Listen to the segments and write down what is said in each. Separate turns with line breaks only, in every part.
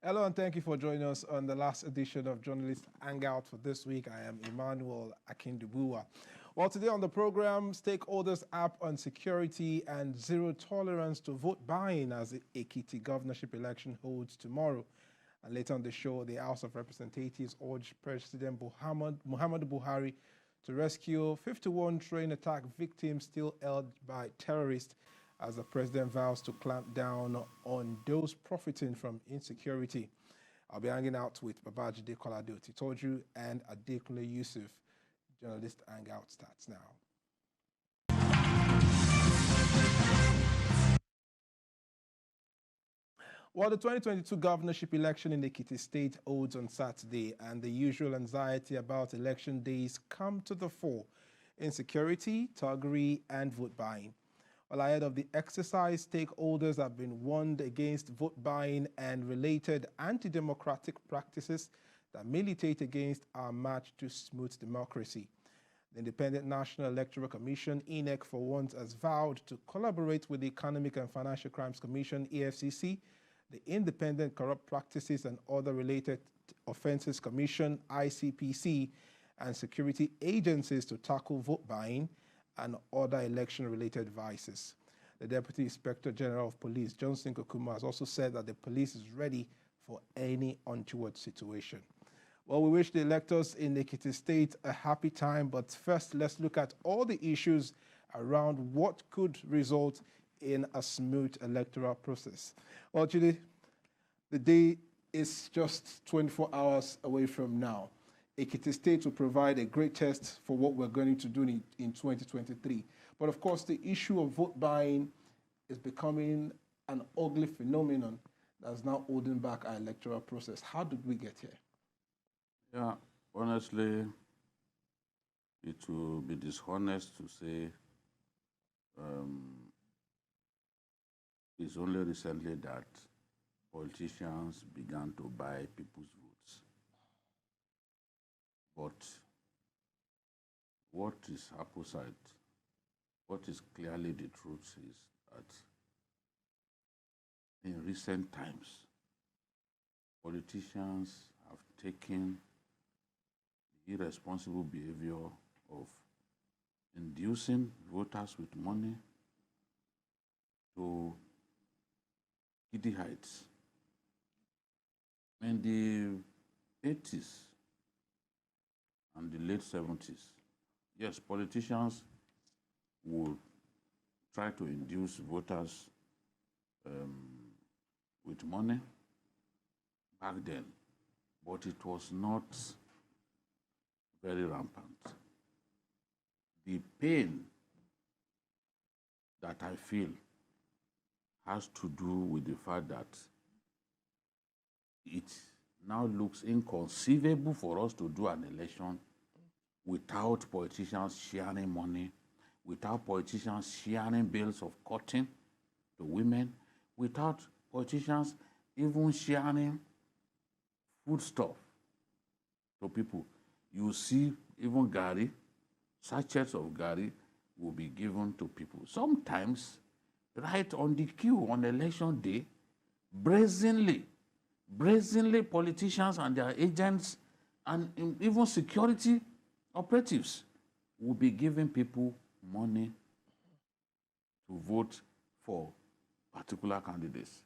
Hello and thank you for joining us on the last edition of Journalist Hangout for this week. I am Emmanuel Akindubuwa. Well, today on the program, stakeholders app on security and zero tolerance to vote buying as the Ekiti governorship election holds tomorrow. And later on the show, the House of Representatives urged President Muhammadu Buhari to rescue 51 train attack victims still held by terrorists as the president vows to clamp down on those profiting from insecurity. I'll be hanging out with Babajide Kolade Otitoju and Adekunle Yusuf. Journalist Hangout starts now. Well, the 2022 governorship election in Ekiti State holds on Saturday, and the usual anxiety about election days come to the fore: insecurity, thuggery, and vote buying. Well, ahead of the exercise, stakeholders have been warned against vote buying and related anti-democratic practices that militate against our march to smooth democracy. The Independent National Electoral Commission, INEC, for once has vowed to collaborate with the Economic and Financial Crimes Commission, EFCC, the Independent Corrupt Practices and Other Related Offences Commission, ICPC, and security agencies to tackle vote buying and other election-related vices. The Deputy Inspector General of Police, Johnson Kokuma, has also said that the police is ready for any untoward situation. Well, we wish the electors in Ekiti State a happy time, but first let's look at all the issues around what could result in a smooth electoral process. Well, Judy, the day is just 24 hours away from now. Ekiti State will provide a great test for what we're going to do in 2023. But of course, the issue of vote buying is becoming an ugly phenomenon that's now holding back our electoral process. How did we get here?
Yeah, honestly, it will be dishonest to say it's only recently that politicians began to buy people's votes. But what is opposite, what is clearly the truth is that in recent times, politicians have taken the irresponsible behavior of inducing voters with money to giddy heights. In the 80s and the late 70s, yes, politicians would try to induce voters with money back then, but it was not very rampant. The pain that I feel has to do with the fact that it now looks inconceivable for us to do an election without politicians sharing money, without politicians sharing bills of cotton to women, without politicians even sharing foodstuff to people. You see, even Gary, sachets of Gary will be given to people. Sometimes, right on the queue on election day, brazenly politicians and their agents and even security operatives will be giving people money to vote for particular candidates.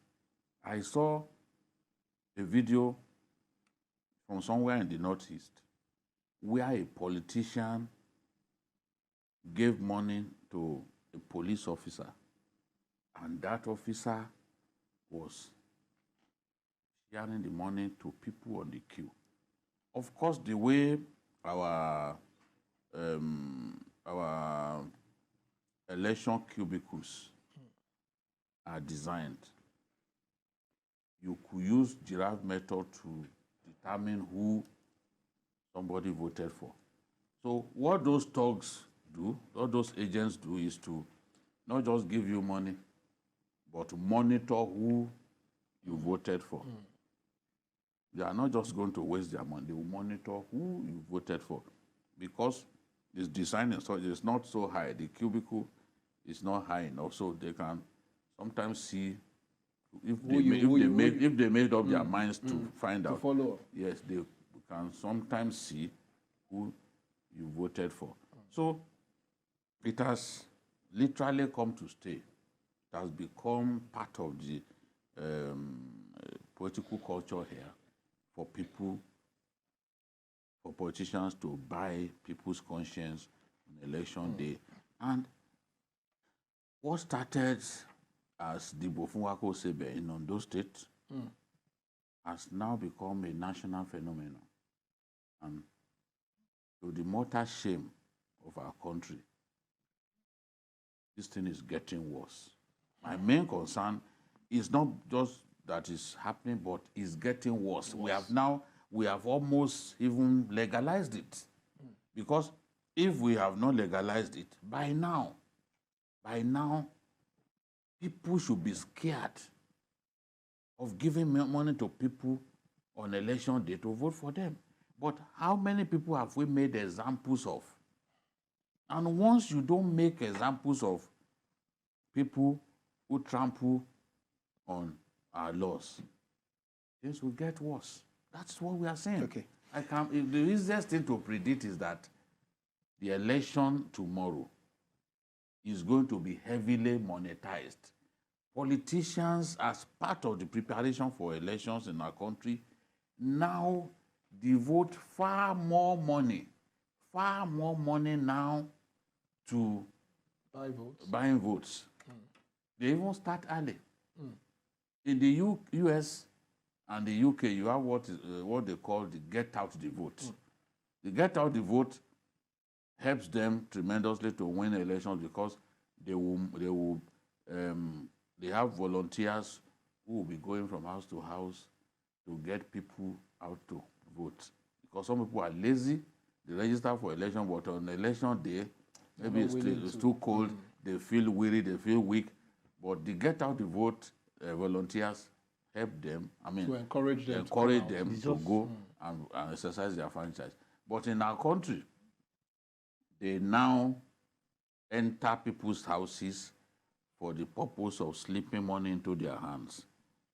I saw a video from somewhere in the Northeast where a politician gave money to a police officer, and that officer was sharing the money to people on the queue. Of course, the way our election cubicles are designed, you could use giraffe method to determine who somebody voted for. So what those thugs do, what those agents do, is to not just give you money, but monitor who you voted for. They are not just going to waste their money. They will monitor who you voted for, because it's designed so it's not so high. The cubicle is not high enough, so they can sometimes see if they made up their minds to find
to
out,
follow up.
yes, they can sometimes see who you voted for. So it has literally come to stay. It has become part of the political culture here for people, for politicians to buy people's conscience on election day. And what started as the Bofunwako Sebe in Ondo State has now become a national phenomenon. And to the mortal shame of our country, this thing is getting worse. My main concern is not just that it's happening, but it's getting worse. We have almost even legalized it. Because if we have not legalized it, by now, people should be scared of giving money to people on election day to vote for them. But how many people have we made examples of? And once you don't make examples of people who trample on our laws, things will get worse. That's what we are saying.
Okay.
The easiest thing to predict is that the election tomorrow is going to be heavily monetized. Politicians, as part of the preparation for elections in our country, now devote far more money now to buying votes. They even start early. In the US and the UK, you have what they call the get out the vote. The get out the vote helps them tremendously to win elections because they have volunteers who will be going from house to house to get people out to vote. Because some people are lazy, they register for election, but on election day, maybe it's too cold, they feel weary, they feel weak. But the get out the vote volunteers help them, to encourage them to go and exercise their franchise. But in our country, they now enter people's houses for the purpose of slipping money into their hands,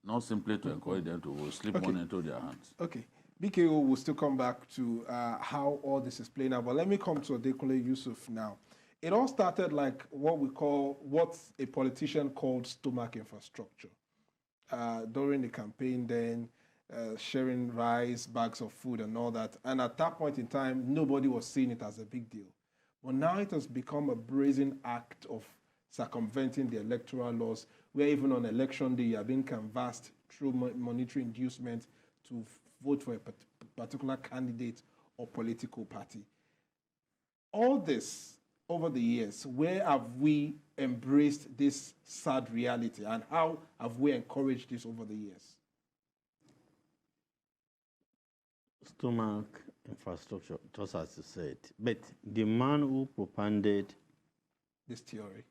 not simply to encourage them to slip money into their hands.
Okay. BKO will still come back to how all this is playing out, but let me come to Adekunle Yusuf now. It all started like what a politician called stomach infrastructure. During the campaign then, sharing rice, bags of food and all that. And at that point in time, nobody was seeing it as a big deal. But now it has become a brazen act of circumventing the electoral laws, where even on election day, you are being canvassed through monetary inducement to vote for a particular candidate or political party. All this, over the years, where have we embraced this sad reality, and how have we encouraged this over the years?
Stomach infrastructure, just as you said. But the man who propounded
this theory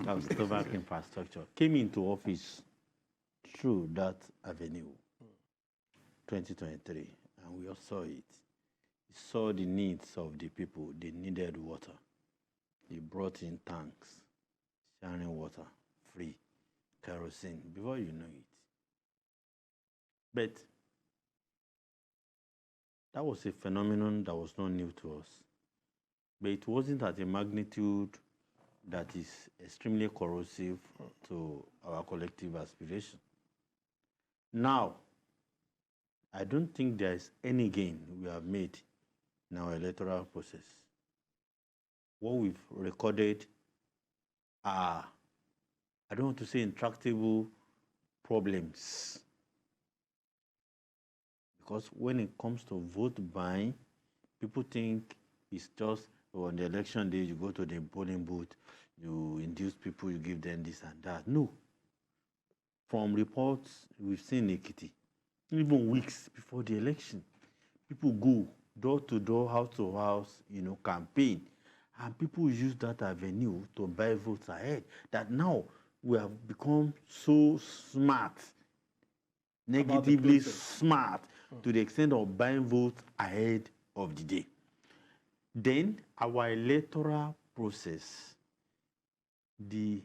of stomach infrastructure came into office through that avenue, 2023, and we all saw it. He saw the needs of the people. They needed water. He brought in tanks, sharing water, free, kerosene, before you know it. But that was a phenomenon that was not new to us. But it wasn't at a magnitude that is extremely corrosive to our collective aspiration. Now, I don't think there is any gain we have made in our electoral process. What we've recorded are, I don't want to say intractable problems. Because when it comes to vote buying, people think it's just on the election day, you go to the polling booth, you induce people, you give them this and that. No. From reports we've seen in Ekiti, even weeks before the election, people go door to door, house to house, campaign. And people use that avenue to buy votes ahead. That now we have become so smart, negatively smart, to the extent of buying votes ahead of the day. Then our electoral process, the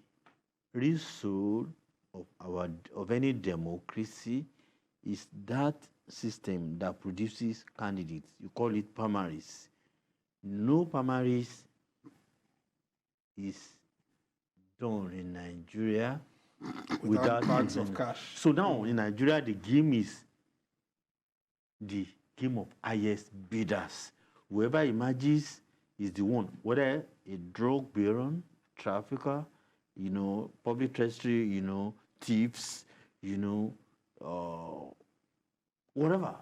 result of any democracy is that system that produces candidates. You call it primaries. No primaries is done in Nigeria without
bags of cash.
So now in Nigeria, the game is the game of highest bidders. Whoever emerges is the one, whether a drug baron, trafficker, public treasury, thieves, whatever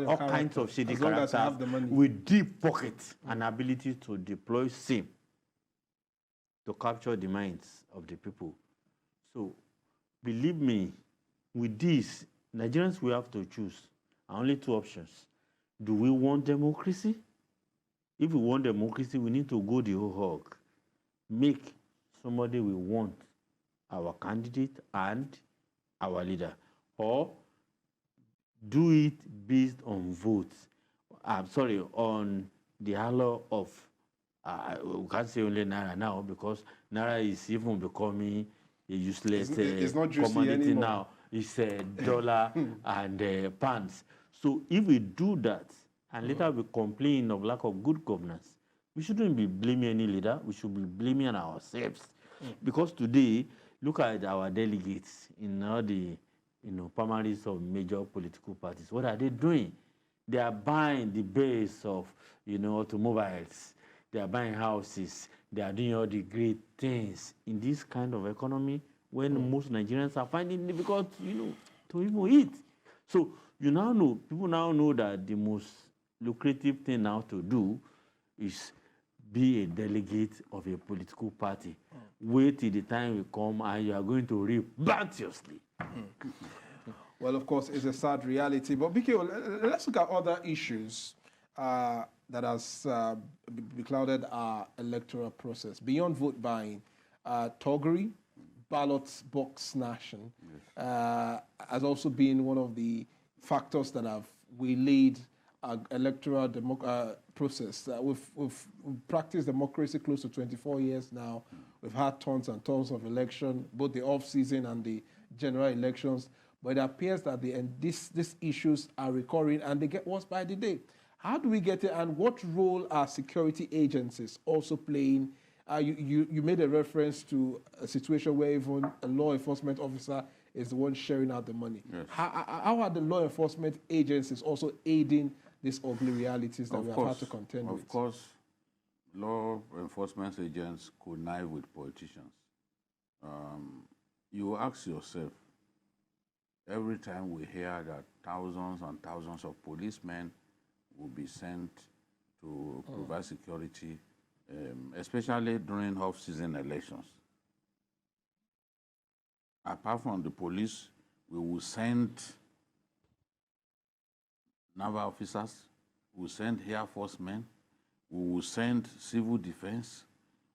all kinds of shady characters with deep pockets and ability to deploy same to capture the minds of the people. So, believe me, with this, Nigerians will have to choose only two options. Do we want democracy? If we want democracy, we need to go the whole hog. Make somebody we want our candidate and our leader. Or do it based on votes. On the halo of, we can't say only Naira now because Naira is even becoming a useless
it's not
commodity now. It's a dollar and pounds. So if we do that, and later we complain of lack of good governance, we shouldn't be blaming any leader. We should be blaming ourselves. Because today, look at our delegates in all the primaries of major political parties. What are they doing? They are buying the base of automobiles. They are buying houses. They are doing all the great things in this kind of economy when most Nigerians are finding it difficult, to even eat. So people now know that the most lucrative thing now to do is be a delegate of a political party. Wait till the time will come and you are going to reap bounteously.
Well, of course, it's a sad reality. But BK, let's look at other issues that has beclouded our electoral process. Beyond vote buying, thuggery, ballot box snatching has also been one of the factors that have waylaid our electoral process. We've practiced democracy close to 24 years now. We've had tons and tons of election, both the off-season and the general elections. But it appears that these issues are recurring and they get worse by the day. How do we get it, and what role are security agencies also playing? You made a reference to a situation where even a law enforcement officer is the one sharing out the money.
Yes.
How are the law enforcement agencies also aiding these ugly realities that we have had to contend with?
Of course, law enforcement agents connive with politicians. You ask yourself, every time we hear that thousands and thousands of policemen will be sent to provide security, especially during off-season elections. Apart from the police, we will send naval officers, we will send Air Force men, we will send civil defense,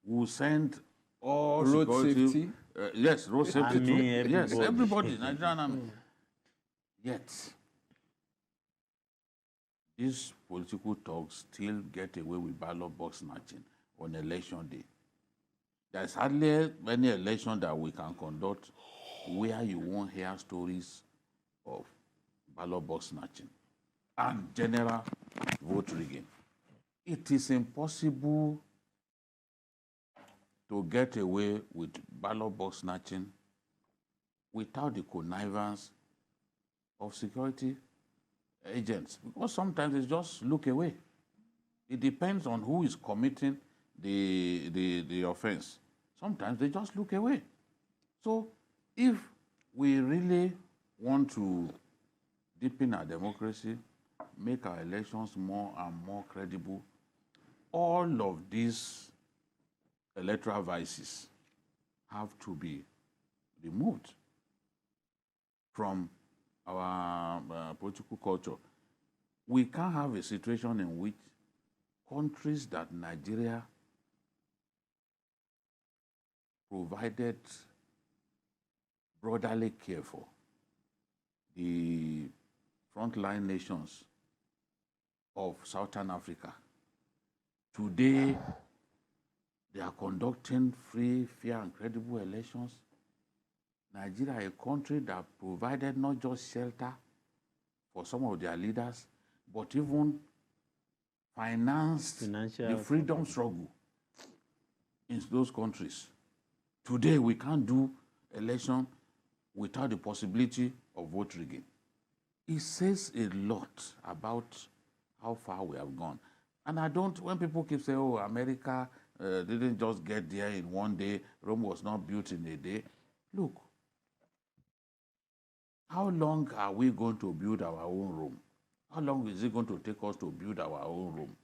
we will send all
road
security.
safety.
Yes, road safety too.
Everybody.
Yes, everybody, Nigerian army. Yet, these political thugs still get away with ballot box snatching on election day. There's hardly any election that we can conduct where you won't hear stories of ballot box snatching and general vote rigging. It is impossible to get away with ballot box snatching without the connivance of security agents, because sometimes they just look away. It depends on who is committing the offense. Sometimes they just look away. So if we really want to deepen our democracy, make our elections more and more credible, all of these electoral vices have to be removed from our political culture. We can't have a situation in which countries that Nigeria provided brotherly care for, the frontline nations of Southern Africa, today they are conducting free, fair, and credible elections. Nigeria, a country that provided not just shelter for some of their leaders, but even financed
Financial
the freedom struggle in those countries. Today, we can't do election without the possibility of vote rigging. It says a lot about how far we have gone. And I don't, when people keep saying, oh, America didn't just get there in one day, Rome was not built in a day. Look, how long are we going to build our own Rome? How long is it going to take us to build our own Rome?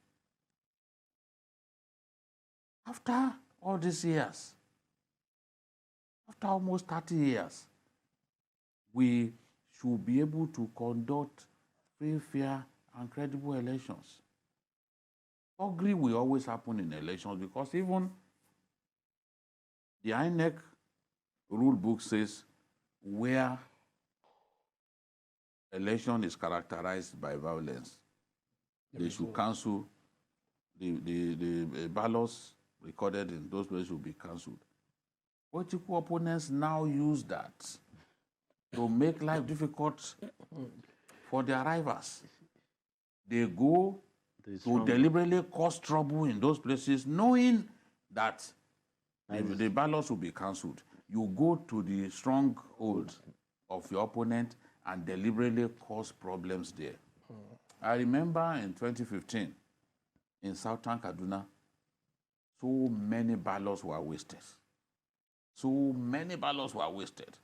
After all these years, after almost 30 years, we should be able to conduct free, fair, and credible elections. Ugly will always happen in elections because even the INEC rule book says where election is characterized by violence, they should cancel the ballots recorded in those places will be cancelled. Political opponents now use that to make life difficult for their rivals. They go to deliberately cause trouble in those places, knowing that the ballots will be cancelled. You go to the stronghold of your opponent and deliberately cause problems there. I remember in 2015, in southern Kaduna, so many ballots were wasted. So many ballots were wasted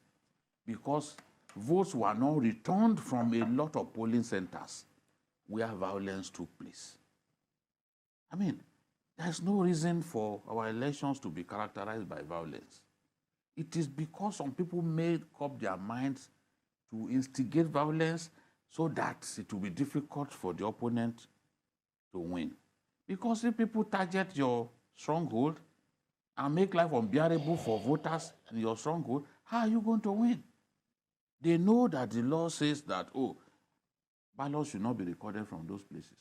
because votes were not returned from a lot of polling centers where violence took place. I mean, there's no reason for our elections to be characterized by violence. It is because some people made up their minds to instigate violence so that it will be difficult for the opponent to win. Because if people target your stronghold and make life unbearable for voters in your stronghold, how are you going to win? They know that the law says that, oh, ballots should not be recorded from those places.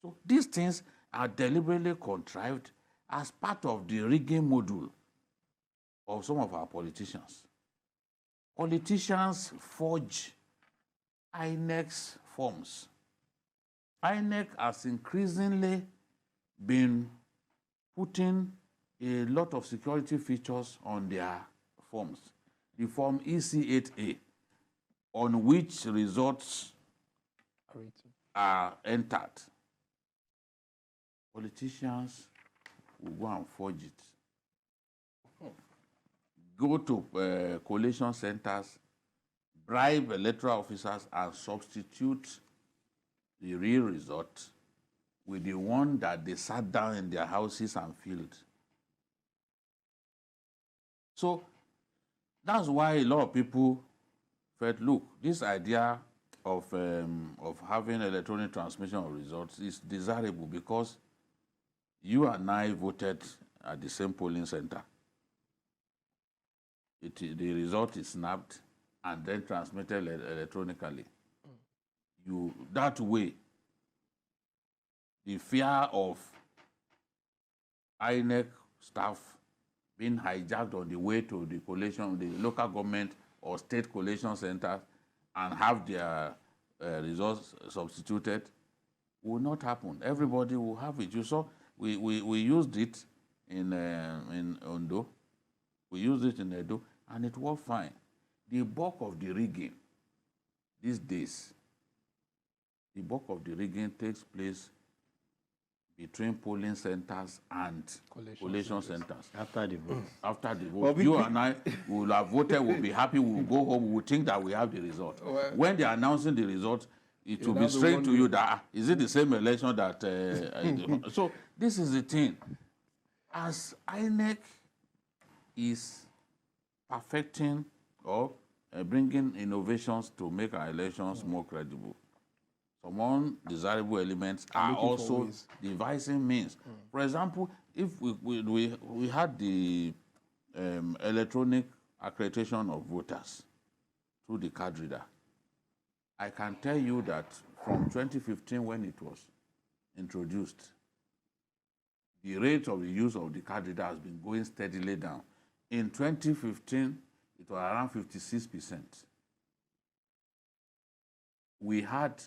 So these things are deliberately contrived as part of the rigging module of some of our politicians. Politicians forge INEC's forms. INEC has increasingly been putting a lot of security features on their forms. The form EC8A, on which results are entered. Politicians will go and forge it. Go to collation centers, bribe electoral officers, and substitute the real result with the one that they sat down in their houses and filled. So that's why a lot of people felt, look, this idea of having electronic transmission of results is desirable because you and I voted at the same polling center. The result is snapped and then transmitted electronically. That way, the fear of INEC staff being hijacked on the way to the collation, the local government or state collation centers, and have their results substituted will not happen. Everybody will have it. You saw we used it in Ondo, we used it in Edo, and it worked fine. The bulk of the rigging these days, the bulk of the rigging takes place between polling centers and collation centers.
After the vote.
After the vote. You and I will have voted, we'll be happy, we'll go home, we'll think that we have the result. Well, when they're announcing the result, it will be straight to you that, is it the same election that... So this is the thing. As INEC is perfecting or bringing innovations to make our elections more credible, some undesirable elements are also devising means. For example, if we had the electronic accreditation of voters through the card reader, I can tell you that from 2015 when it was introduced, the rate of the use of the card reader has been going steadily down. In 2015, it was around 56%. We had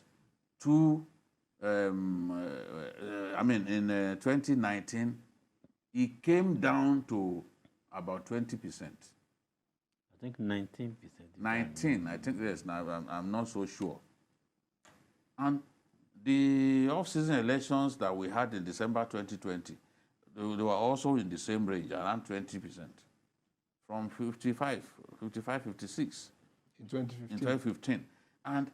two, in 2019, it came down to about 20%.
I think 19%.
19, I think, yes, now I'm not so sure. And the off-season elections that we had in December 2020, they were also in the same range, around 20%, from 55, 56
In 2015.
in 2015. And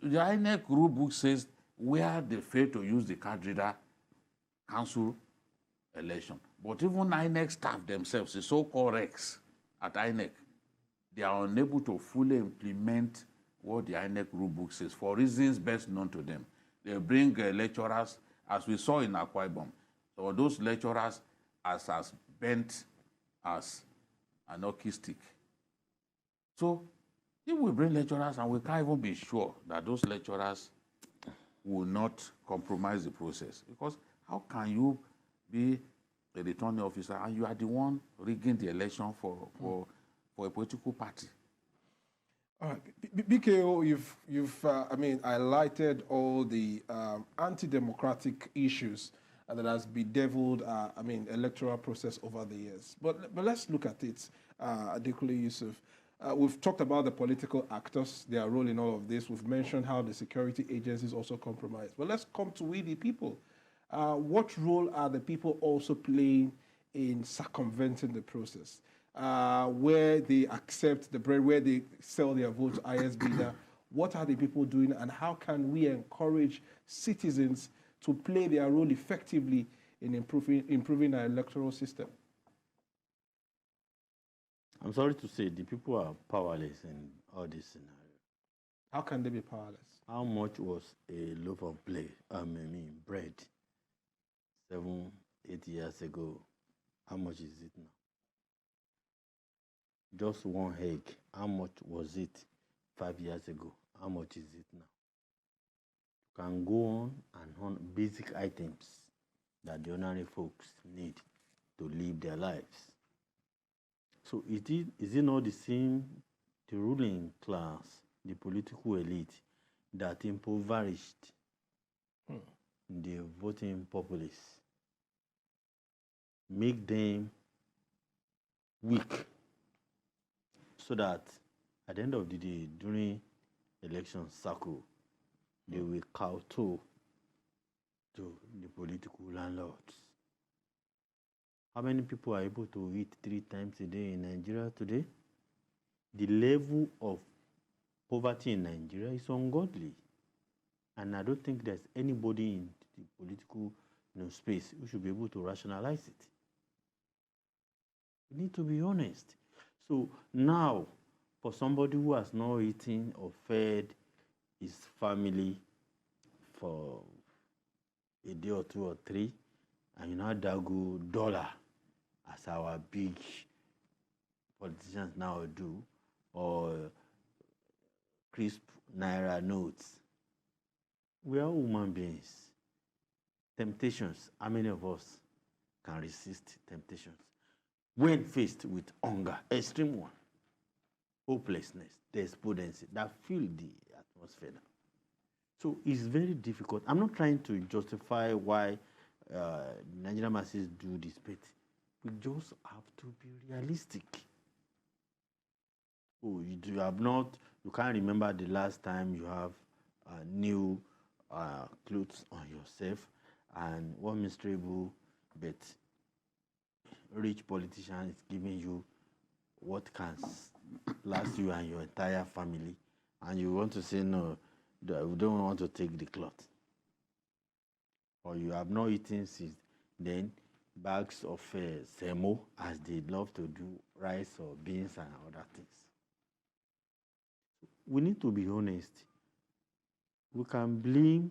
the INEC rule book says where they fail to use the card reader, cancel election. But even INEC staff themselves, the so-called RECs at INEC, they are unable to fully implement what the INEC rule book says for reasons best known to them. They bring lecturers, as we saw in Akwa Ibom. So those lecturers as bent as an hockey stick. So if we bring lecturers and we can't even be sure that those lecturers will not compromise the process, because how can you be a returning officer and you are the one rigging the election for a political party?
All right, BKO, you've highlighted all the anti-democratic issues that has bedeviled, electoral process over the years. But let's look at it, Adekunle Yusuf. We've talked about the political actors, their role in all of this. We've mentioned how the security agencies also compromise. But let's come to we the people. What role are the people also playing in circumventing the process? Where they accept the bread, where they sell their vote to highest bidder, what are the people doing, and how can we encourage citizens to play their role effectively in improving our electoral system?
I'm sorry to say the people are powerless in all this scenario.
How can they be powerless?
How much was a loaf of bread 7, 8 years ago? How much is it now? Just one egg, how much was it 5 years ago? How much is it now? You can go on and on basic items that the ordinary folks need to live their lives. So is it not the same, the ruling class, the political elite that impoverished the voting populace, make them weak, so that at the end of the day, during election cycle, they will kowtow to the political landlords? How many people are able to eat 3 times a day in Nigeria today? The level of poverty in Nigeria is ungodly. And I don't think there's anybody in the political space who should be able to rationalize it. We need to be honest. So now, for somebody who has not eaten or fed his family for a day or 2 or 3, and you now dago dollar, as our big politicians now do, or crisp naira notes. We are human beings. Temptations, how many of us can resist temptations? When faced with hunger, extreme one, hopelessness, despondency, that fill the atmosphere now. So it's very difficult. I'm not trying to justify why Nigerian masses do this, but we just have to be realistic. Oh, you can't remember the last time you have new clothes on yourself, and one miserable but rich politician is giving you what can last you and your entire family, and you want to say no, we don't want to take the cloth. Or you have not eaten since then, bags of semo, as they love to do, rice or beans and other things. We need to be honest. We can blame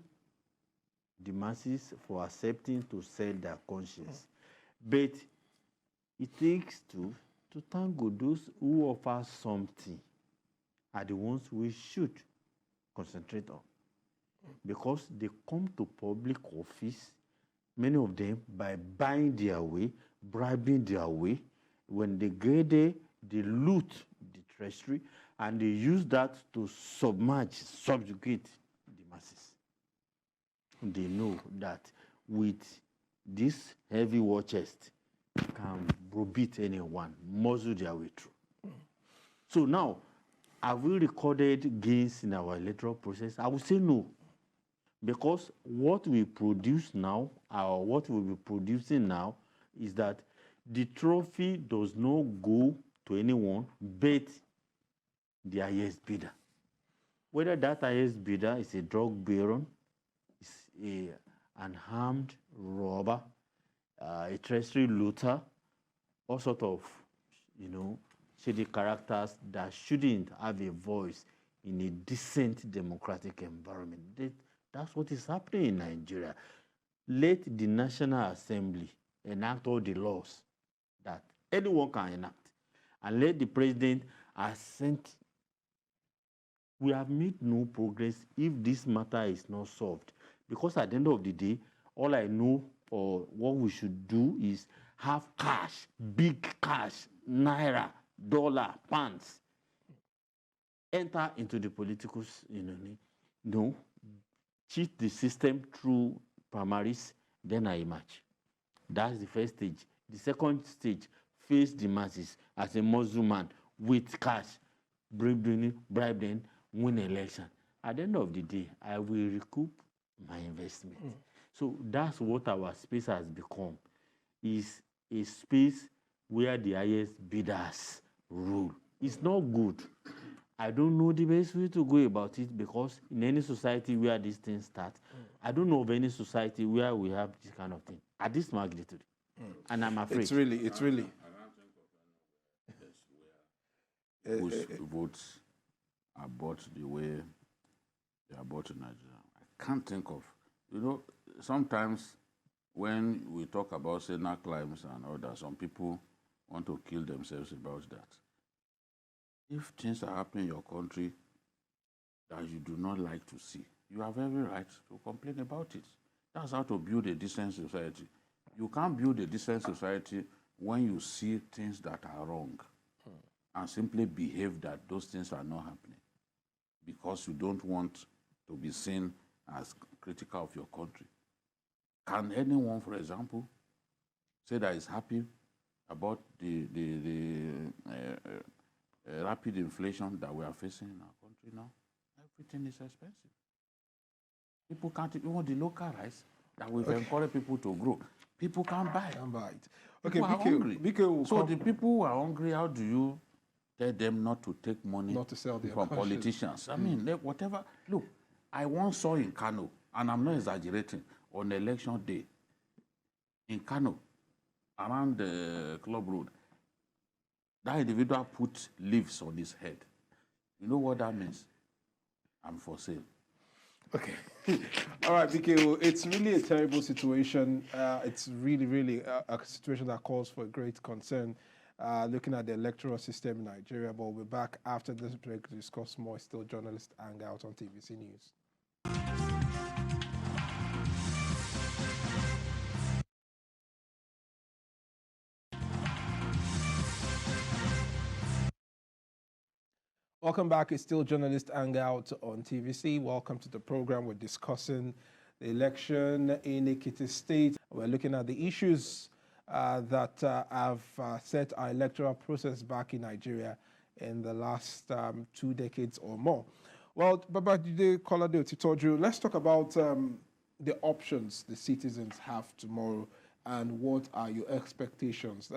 the masses for accepting to sell their conscience, but it takes to thank God those who offer something are the ones we should concentrate on, because they come to public office, many of them, by buying their way, bribing their way. When they get there, they loot the treasury, and they use that to subjugate the masses. They know that with this heavy war chest, can browbeat anyone, muzzle their way through. So now, have we recorded gains in our electoral process? I would say no. Because what we produce now, or what we'll be producing now, is that the trophy does not go to anyone but the highest bidder. Whether that highest bidder is a drug baron, is an armed robber, a treasury looter, all sort of, shady characters that shouldn't have a voice in a decent democratic environment. That's what is happening in Nigeria. Let the National Assembly enact all the laws that anyone can enact, and let the president assent. We have made no progress if this matter is not solved. Because at the end of the day, all I know or what we should do is have cash, big cash, naira, dollar, pounds, enter into the political, cheat the system through primaries, then I emerge. That's the first stage. The second stage, face the masses as a Muslim man with cash, bribe them, win election. At the end of the day, I will recoup my investment. So that's what our space has become, is a space where the highest bidders rule. It's not good. I don't know the best way to go about it, because in any society where these things start, I don't know of any society where we have this kind of thing at this magnitude. And I'm afraid.
It's really.
Whose votes are bought the way they are bought in Nigeria. I can't think of. Sometimes when we talk about Senate crimes and all that, some people want to kill themselves about that. If things are happening in your country that you do not like to see, you have every right to complain about it. That's how to build a decent society. You can't build a decent society when you see things that are wrong and simply behave that those things are not happening because you don't want to be seen as critical of your country. Can anyone, for example, say that he's happy about the rapid inflation that we are facing in our country now? Everything is expensive. People can't even want the local rice that we've encouraged people to grow. People can't buy.
Okay,
BK, so the people who are hungry, how do you tell them not to take money
not to sell
from politicians? I mean, whatever. Look, I once saw in Kano, and I'm not exaggerating, on election day in Kano, around the club road, that individual put leaves on his head. You know what that means? I'm for sale.
Okay. All right, BK, it's really a terrible situation. It's really a situation that calls for great concern, looking at the electoral system in Nigeria. But we'll be back after this break to discuss more. Still Journalist Hangout on TVC News. Welcome back. It's still Journalist Hangout on TVC. Welcome to the program. We're discussing the election in Ekiti State. We're looking at the issues that have set our electoral process back in Nigeria in the last 2 decades or more. Well, Baba Kolade Otitoju, let's talk about the options the citizens have tomorrow and what are your expectations.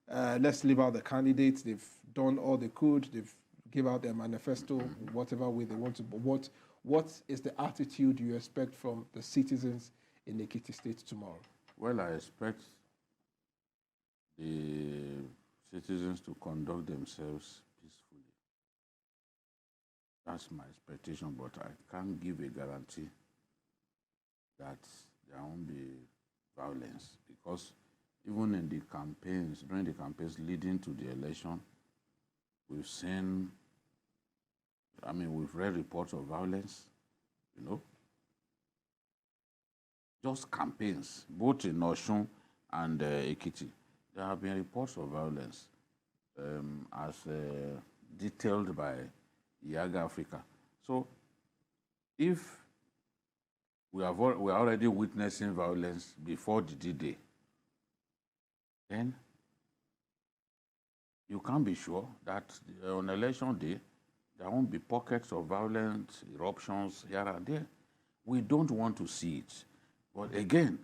Let's leave out the candidates. They've done all they could. They've give out their manifesto, whatever way they want to. But what is the attitude you expect from the citizens in Ekiti State tomorrow?
Well, I expect the citizens to conduct themselves peacefully. That's my expectation, but I can't give a guarantee that there won't be violence, because even in the campaigns, during the campaigns leading to the election, we've seen, we've read reports of violence, just campaigns, both in Osun and Ekiti. There have been reports of violence. as detailed by Yaga Africa. So if we are already witnessing violence before the D-Day, then you can be sure that on election day, there won't be pockets of violent eruptions here and there. We don't want to see it. But again,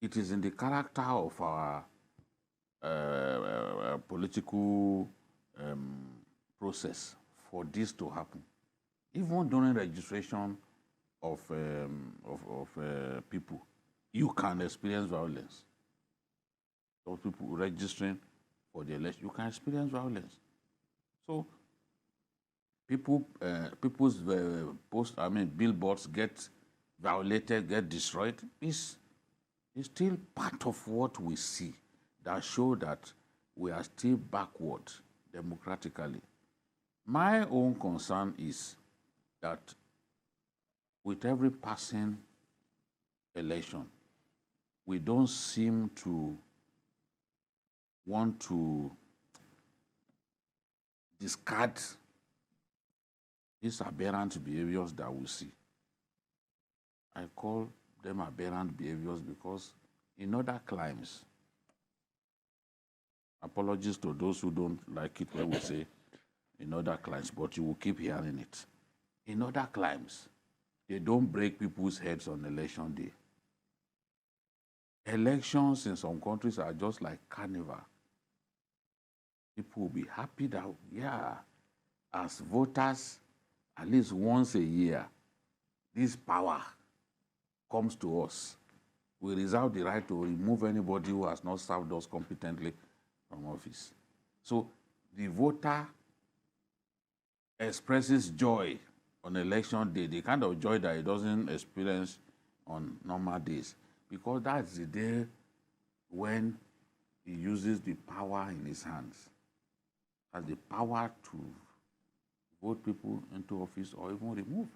it is in the character of our political process for this to happen. Even during registration of people, you can experience violence. Those people registering for the election, you can experience violence. So people's billboards get violated, get destroyed. Is still part of what we see that show that we are still backward democratically. My own concern is that with every passing election, we don't seem to want to discard these aberrant behaviors that we see. I call them aberrant behaviors because in other climes, apologies to those who don't like it when we say in other climes, but you will keep hearing it. In other climes, they don't break people's heads on election day. Elections in some countries are just like carnival. People will be happy that, yeah, as voters, at least once a year, this power comes to us. We reserve the right to remove anybody who has not served us competently from office. So the voter expresses joy on election day, the kind of joy that he doesn't experience on normal days, because that's the day when he uses the power in his hands, has the power to vote people into office or even remove.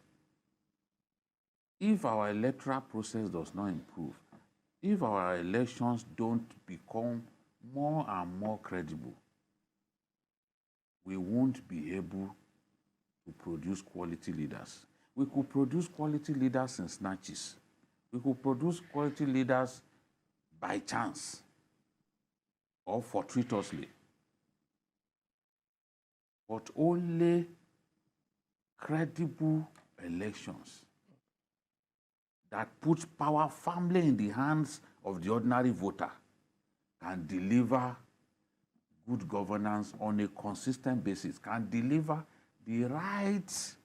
If our electoral process does not improve, if our elections don't become more and more credible, we won't be able to produce quality leaders. We could produce quality leaders in snatches. We could produce quality leaders by chance or fortuitously. But only credible elections that put power firmly in the hands of the ordinary voter can deliver good governance on a consistent basis, can deliver the right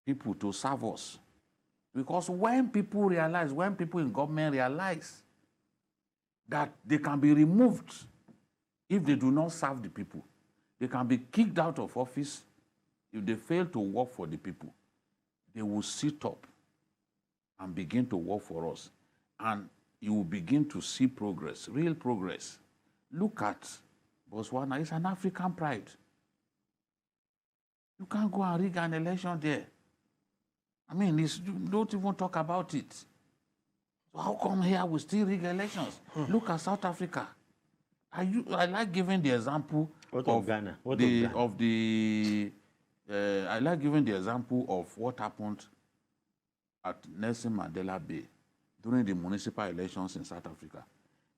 people to serve us. Because when people realize, when people in government realize that they can be removed if they do not serve the people, they can be kicked out of office if they fail to work for the people, they will sit up and begin to work for us. And you will begin to see progress, real progress. Look at Botswana. It's an African pride. You can't go and rig an election there. I mean, don't even talk about it. So how come here we still rig elections? Look at South Africa. I like giving the example
of Ghana.
I like giving the example of what happened at Nelson Mandela Bay during the municipal elections in South Africa.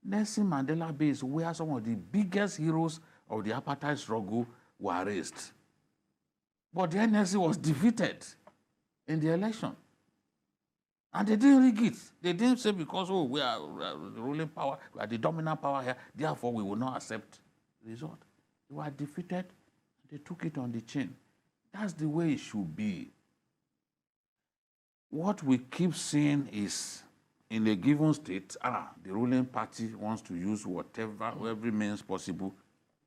Nelson Mandela Bay is where some of the biggest heroes of the apartheid struggle were raised. But the NLC was defeated in the election. And they didn't rig it. They didn't say because, we are the ruling power, we are the dominant power here, therefore we will not accept the result. They were defeated, they took it on the chin. That's the way it should be. What we keep seeing is, in a given state, the ruling party wants to use every means possible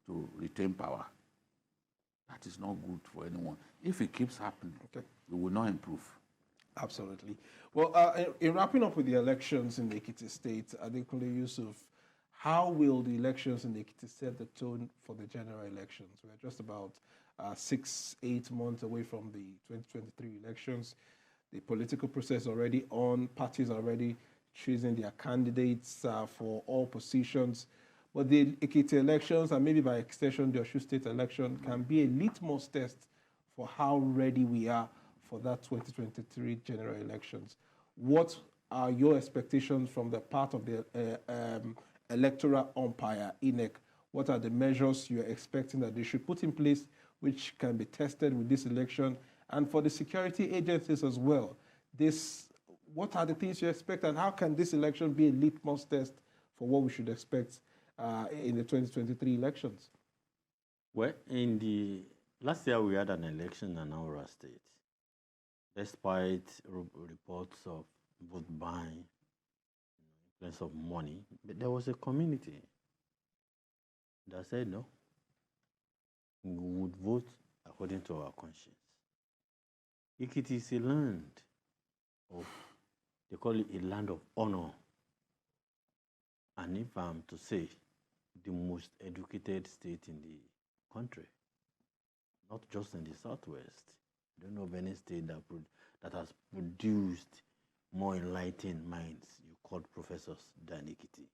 to retain power. That is not good for anyone. If it keeps happening, we will not improve.
Absolutely. Well, in wrapping up with the elections in the Ekiti state, Adekunle Yusuf, how will the elections in the Ekiti set the tone for the general elections? We're just about 6-8 months away from the 2023 elections. The political process already on, parties already choosing their candidates for all positions. But the Ekiti elections, and maybe by extension the Osun State election, can be a litmus test for how ready we are for that 2023 general elections. What are your expectations from the part of the electoral umpire, INEC? What are the measures you're expecting that they should put in place which can be tested with this election? And for the security agencies as well, what are the things you expect, and how can this election be a litmus test for what we should expect in the 2023 elections?
Well, in the last year we had an election in Anambra State. Despite reports of vote buying, influence of money, but there was a community that said no, we would vote according to our conscience. Ekiti is a land of, they call it a land of honor. And if I'm to say, the most educated state in the country, not just in the Southwest. I don't know of any state that has produced more enlightened minds, you called professors, than Ekiti.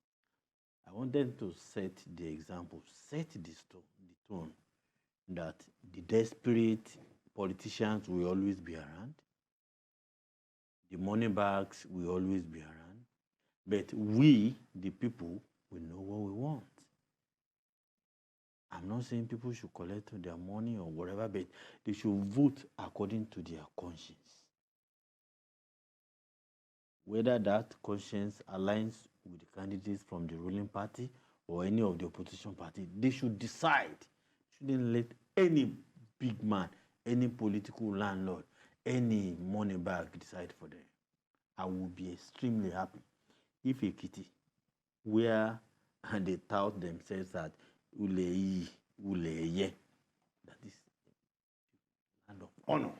I want them to set the example, set the tone that the desperate politicians will always be around, the money bags will always be around, but we, the people, will know what we want. I'm not saying people should collect their money or whatever, but they should vote according to their conscience. Whether that conscience aligns with the candidates from the ruling party or any of the opposition party, they should decide. Shouldn't let any big man, any political landlord, any money bag decide for them. I will be extremely happy if Ekiti, where they tout themselves that Uleye, that is land of honor,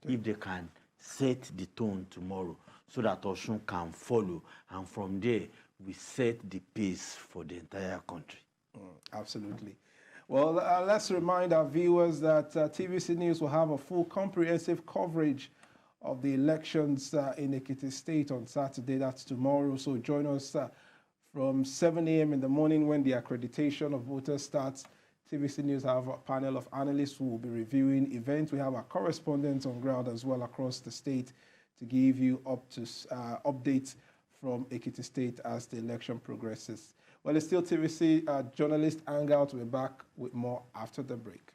if they can set the tone tomorrow so that Osun can follow, and from there we set the pace for the entire country.
Absolutely. Well, let's remind our viewers that TVC News will have a full comprehensive coverage of the elections in Ekiti State on Saturday. That's tomorrow. So join us from 7 a.m. in the morning when the accreditation of voters starts. TVC News have a panel of analysts who will be reviewing events. We have our correspondents on ground as well across the state to give you updates from Ekiti State as the election progresses. Well, it's still TVC Journalist Hangout. We're back with more after the break.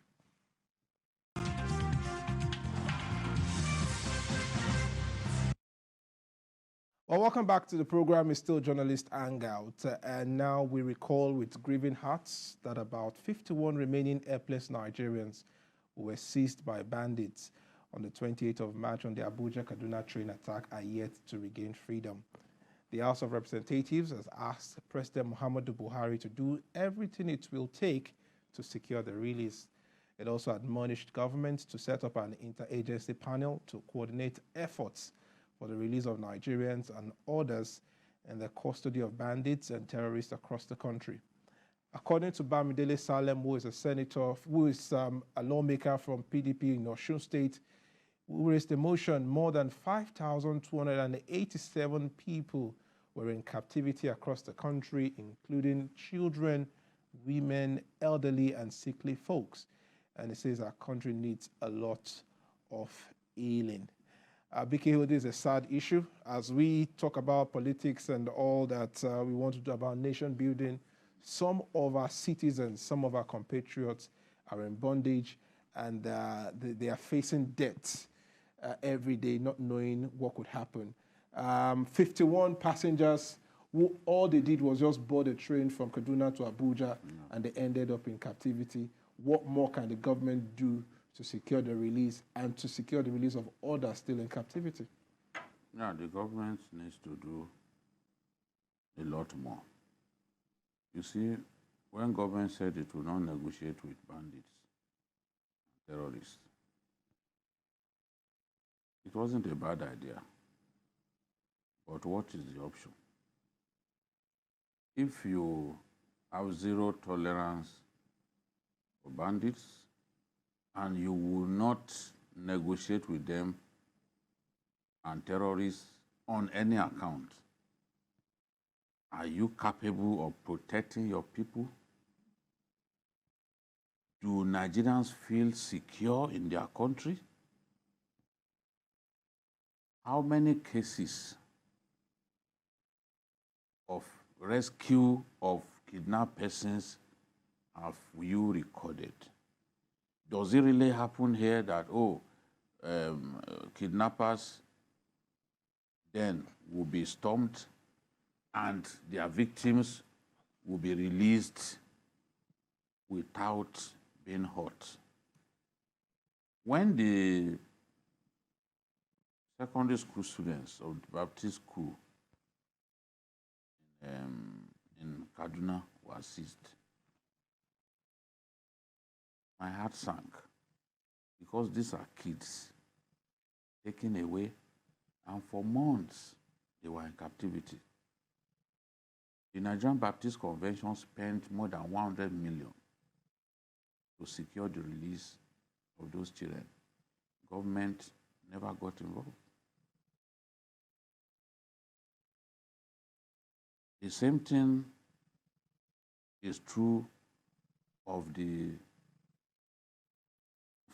Well, welcome back to the program. It's still Journalist Hangout. And now we recall with grieving hearts that about 51 remaining airless Nigerians who were seized by bandits on the 28th of March on the Abuja-Kaduna train attack are yet to regain freedom. The House of Representatives has asked President Muhammadu Buhari to do everything it will take to secure the release. It also admonished government to set up an interagency panel to coordinate efforts for the release of Nigerians and others in the custody of bandits and terrorists across the country. According to Bamidele Salem, who is a senator, who is a lawmaker from PDP in Osun State, who raised the motion, more than 5,287 people were in captivity across the country, including children, women, elderly, and sickly folks. And it says our country needs a lot of healing. BK, this is a sad issue. As we talk about politics and all that we want to do about nation building, some of our citizens, some of our compatriots are in bondage, and they are facing death every day, not knowing what could happen. 51 passengers who all they did was just board a train from Kaduna to Abuja, and they ended up in captivity. What more can the government do to secure the release and to secure the release of others still in captivity?
Yeah, the government needs to do a lot more. You see, when government said it will not negotiate with bandits, terrorists, it wasn't a bad idea. But what is the option? If you have zero tolerance for bandits and you will not negotiate with them and terrorists on any account, Are you capable of protecting your people? Do Nigerians feel secure in their country? How many cases of rescue of kidnapped persons have you recorded? Does it really happen here that, kidnappers then will be stormed and their victims will be released without being hurt? When the secondary school students of the Baptist school in Kaduna were seized, my heart sank, because these are kids taken away, and for months they were in captivity. The Nigerian Baptist Convention spent more than 100 million to secure the release of those children. Government never got involved. The same thing is true of the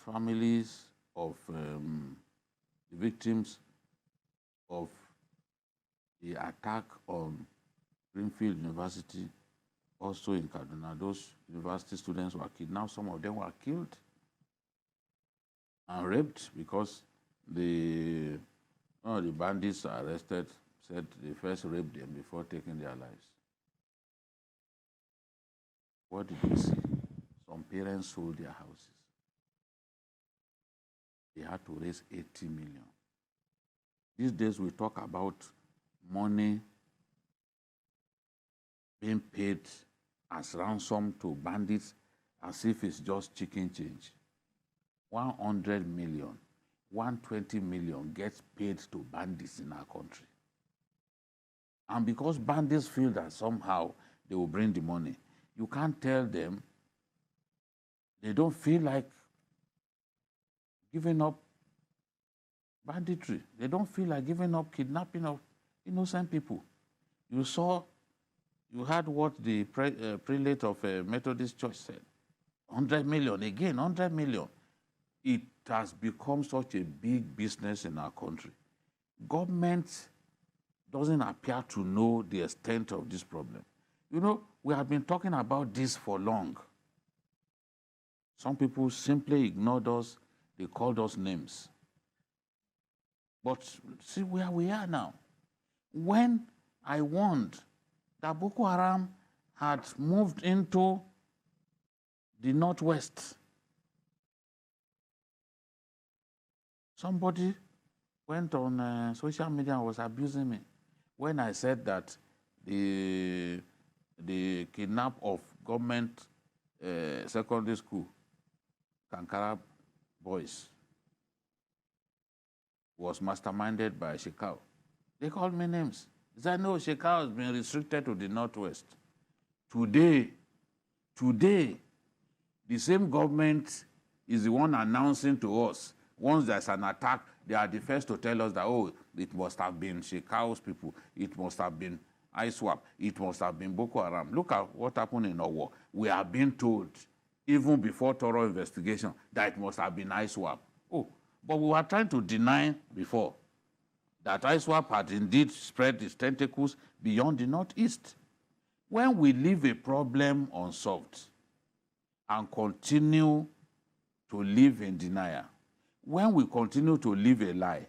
families of the victims of the attack on Greenfield University, also in Kaduna. Those university students were kidnapped. Some of them were killed and raped because one of the bandits arrested said they first raped them before taking their lives. What did we see? Some parents sold their houses. They had to raise 80 million. These days we talk about money being paid as ransom to bandits as if it's just chicken change. 100 million, 120 million gets paid to bandits in our country. And because bandits feel that somehow they will bring the money, you can't tell them they don't feel like giving up banditry. They don't feel like giving up kidnapping of innocent people. You heard what the prelate of a Methodist church said. 100 million, again, 100 million. It has become such a big business in our country. Government doesn't appear to know the extent of this problem. You know, we have been talking about this for long. Some people simply ignored us. They called us names. But see where we are now. When I warned that Boko Haram had moved into the Northwest, somebody went on social media and was abusing me when I said that the kidnap of government secondary school, Kankara boys, was masterminded by Shekau. They called me names. They said, no, Shekau has been restricted to the Northwest. Today, the same government is the one announcing to us, once there's an attack, they are the first to tell us that, oh, it must have been Shekau's people, it must have been ISWAP, it must have been Boko Haram. Look at what happened in Owo. We are being told, even before thorough investigation, that it must have been ISWAP. Oh, but we were trying to deny before that ISWAP had indeed spread its tentacles beyond the Northeast. When we leave a problem unsolved and continue to live in denial, when we continue to live a lie,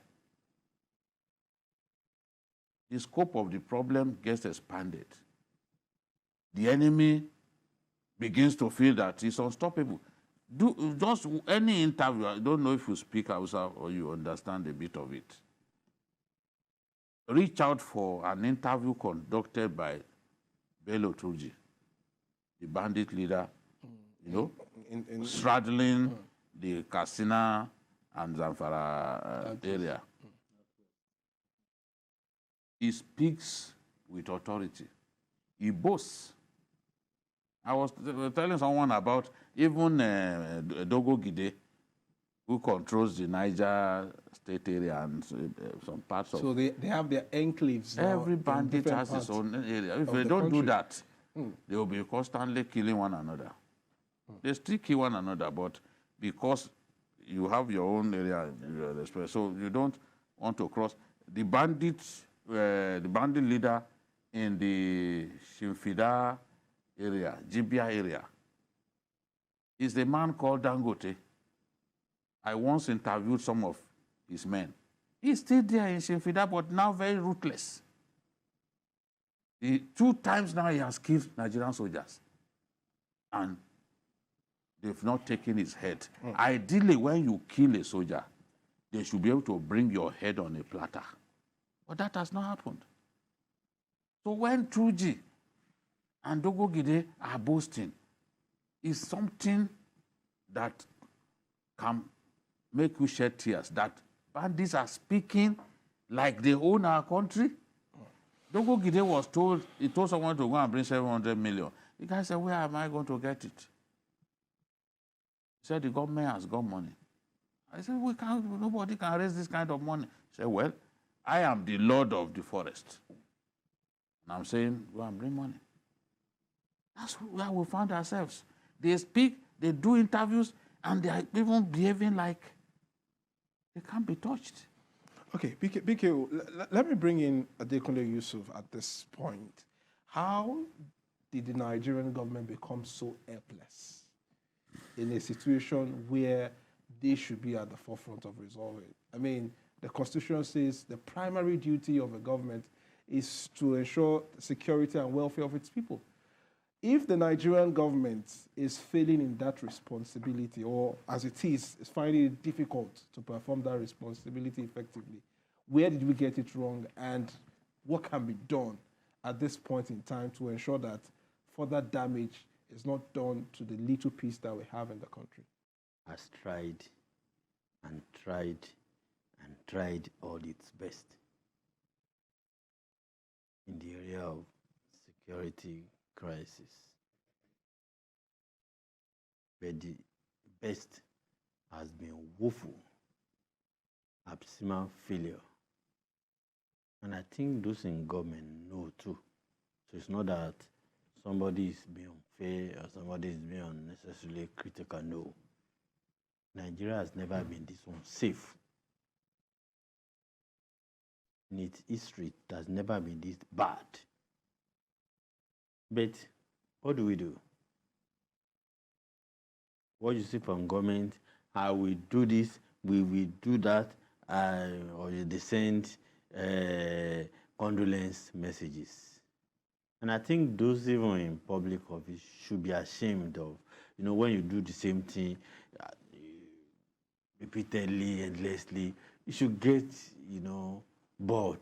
the scope of the problem gets expanded. The enemy begins to feel that it's unstoppable. Do just any interview, I don't know if you speak Hausa or you understand a bit of it. Reach out for an interview conducted by Bello Turji, the bandit leader, straddling the Katsina and Zamfara area. He speaks with authority. He boasts. I was telling someone about even Dogo Gide, who controls the Niger state area and some parts of.
So they have their enclaves now.
Every
in
bandit
different
has his
parts
own area. If
of
they
the
don't do
country.
that, they will be constantly killing one another. They still kill one another, but because you have your own area, so you don't want to cross. The bandit leader in the Shimfida area, Jibia area, is the man called Dangote. I once interviewed some of his men. He's still there in Shimfida, but now very ruthless. 2 times now he has killed Nigerian soldiers. And they've not taken his head. Ideally, when you kill a soldier, they should be able to bring your head on a platter. But that has not happened. So when Truji and Dogogide are boasting, it's something that can make you shed tears, that bandits are speaking like they own our country. Dogogide was told, he told someone to go and bring 700 million. The guy said, where am I going to get it? He said, the government has got money. I said, nobody can raise this kind of money. He said, well, I am the Lord of the forest. And I'm saying, go and bring money. That's where we found ourselves. They speak, they do interviews, and they are even behaving like they can't be touched.
Okay, BK, let me bring in Adekunle Yusuf at this point. How did the Nigerian government become so helpless in a situation where they should be at the forefront of resolving? I mean, the Constitution says the primary duty of a government is to ensure security and welfare of its people. If the Nigerian government is failing in that responsibility, or as it is finding it difficult to perform that responsibility effectively, where did we get it wrong, and what can be done at this point in time to ensure that further damage is not done to the little peace that we have in the country?
Has tried and tried and tried all its best in the area of security crisis. But the best has been woeful, abysmal failure. And I think those in government know too. So it's not that somebody is being unfair or somebody is being unnecessarily critical. No. Nigeria has never been this unsafe. In its history, it has never been this bad. But what do we do? What you see from government, how we do this, we will do that, or they send condolence messages. And I think those even in public office should be ashamed of, when you do the same thing repeatedly, endlessly, you should get, bored.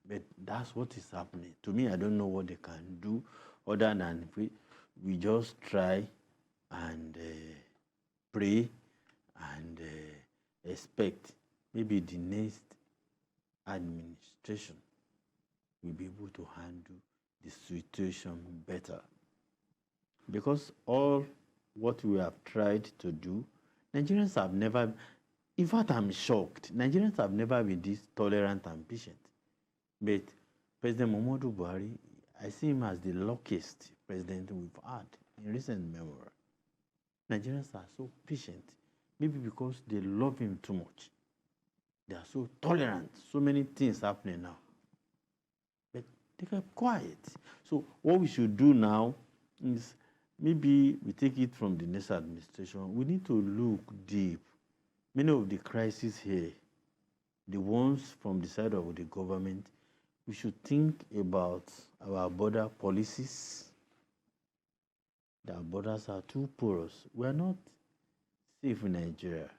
But that's what is happening. To me, I don't know what they can do other than we just try and pray and expect maybe the next administration will be able to handle the situation better. Because all what we have tried to do, Nigerians have never, in fact, I'm shocked. Nigerians have never been this tolerant and patient. But President Muhammadu Buhari, I see him as the luckiest president we've had in recent memory. Nigerians are so patient, maybe because they love him too much. They are so tolerant, so many things happening now. But they kept quiet. So what we should do now is maybe we take it from the next administration. We need to look deep. Many of the crises here, the ones from the side of the government, we should think about our border policies. Our borders are too porous. We are not safe in Nigeria.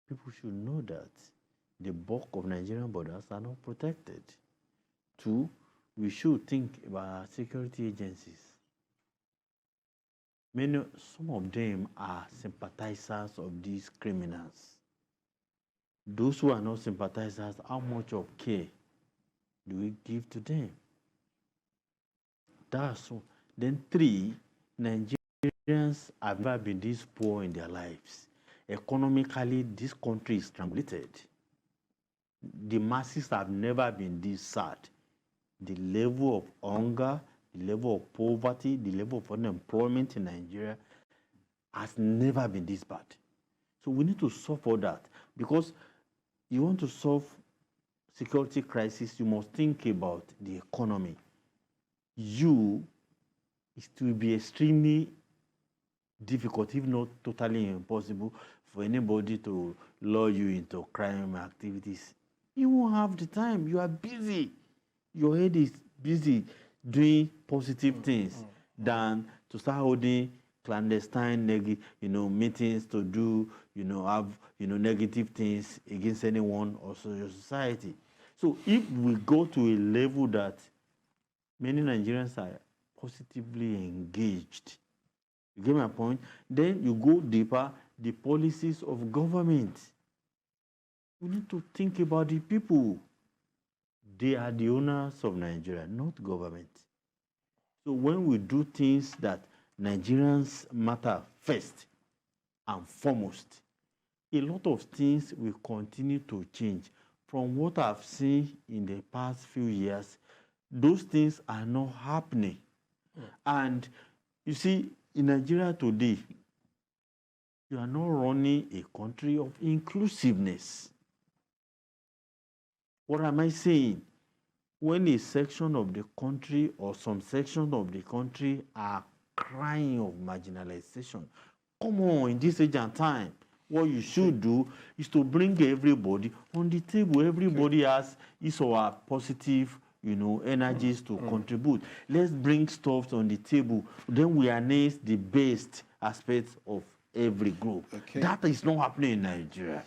People should know that the bulk of Nigerian borders are not protected. 2, we should think about our security agencies. Some of them are sympathizers of these criminals. Those who are not sympathizers, how much of care do we give to them? That's so. Then 3, Nigeria Nigerians have never been this poor in their lives. Economically, this country is strangulated. The masses have never been this sad. The level of hunger, the level of poverty, the level of unemployment in Nigeria has never been this bad. So we need to solve for that, because you want to solve security crisis, you must think about the economy. It will be extremely difficult, if not totally impossible, for anybody to lure you into crime activities. You won't have the time. You are busy. Your head is busy doing positive things than to start holding clandestine meetings to do, have, negative things against anyone or your society. So if we go to a level that many Nigerians are positively engaged, you get my point? Then you go deeper, the policies of government. We need to think about the people. They are the owners of Nigeria, not government. So when we do things that Nigerians matter first and foremost, a lot of things will continue to change. From what I've seen in the past few years, those things are not happening. And you see, in Nigeria today, you are not running a country of inclusiveness. What am I saying? When a section of the country or some sections of the country are crying of marginalization, come on, in this age and time, what you should do is to bring everybody on the table. Everybody has his or her positive, energies to contribute. Let's bring stuff on the table. Then we harness the best aspects of every group. Okay. That is not happening in Nigeria.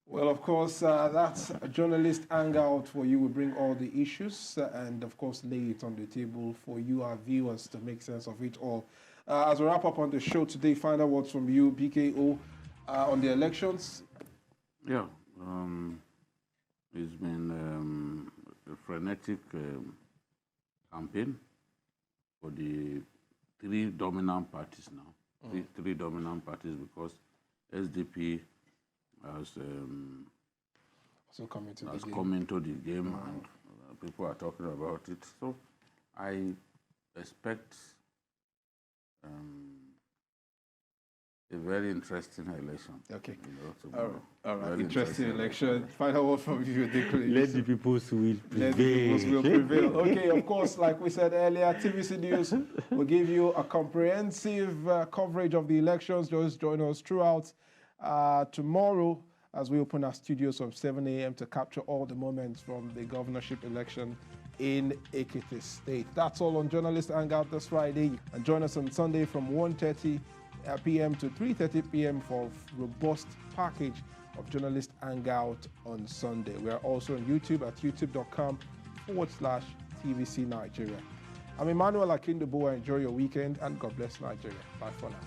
Well, of course, that's a journalist hangout for you. We bring all the issues and, of course, lay it on the table for you, our viewers, to make sense of it all. As we wrap up on the show today, final words from you, BKO, on the elections.
Yeah, it's been a frenetic campaign for the three dominant parties now. Three dominant parties, because SDP has come into the game, and people are talking about it. So I expect a very interesting election.
Okay. All right. Interesting election. Final word from you, Dick.
Let the people's will prevail.
Let the people's will prevail. Okay, of course, like we said earlier, TVC News will give you a comprehensive coverage of the elections. Just join us throughout tomorrow as we open our studios from 7 a.m. to capture all the moments from the governorship election in Ekiti State. That's all on Journalist Hangout this Friday. And join us on Sunday from 1:30 p.m. to 3:30 p.m. for a robust package of Journalist Hangout on Sunday. We are also on YouTube at youtube.com/TVC Nigeria. I'm Emmanuel Akindobo. Enjoy your weekend and God bless Nigeria. Bye for now.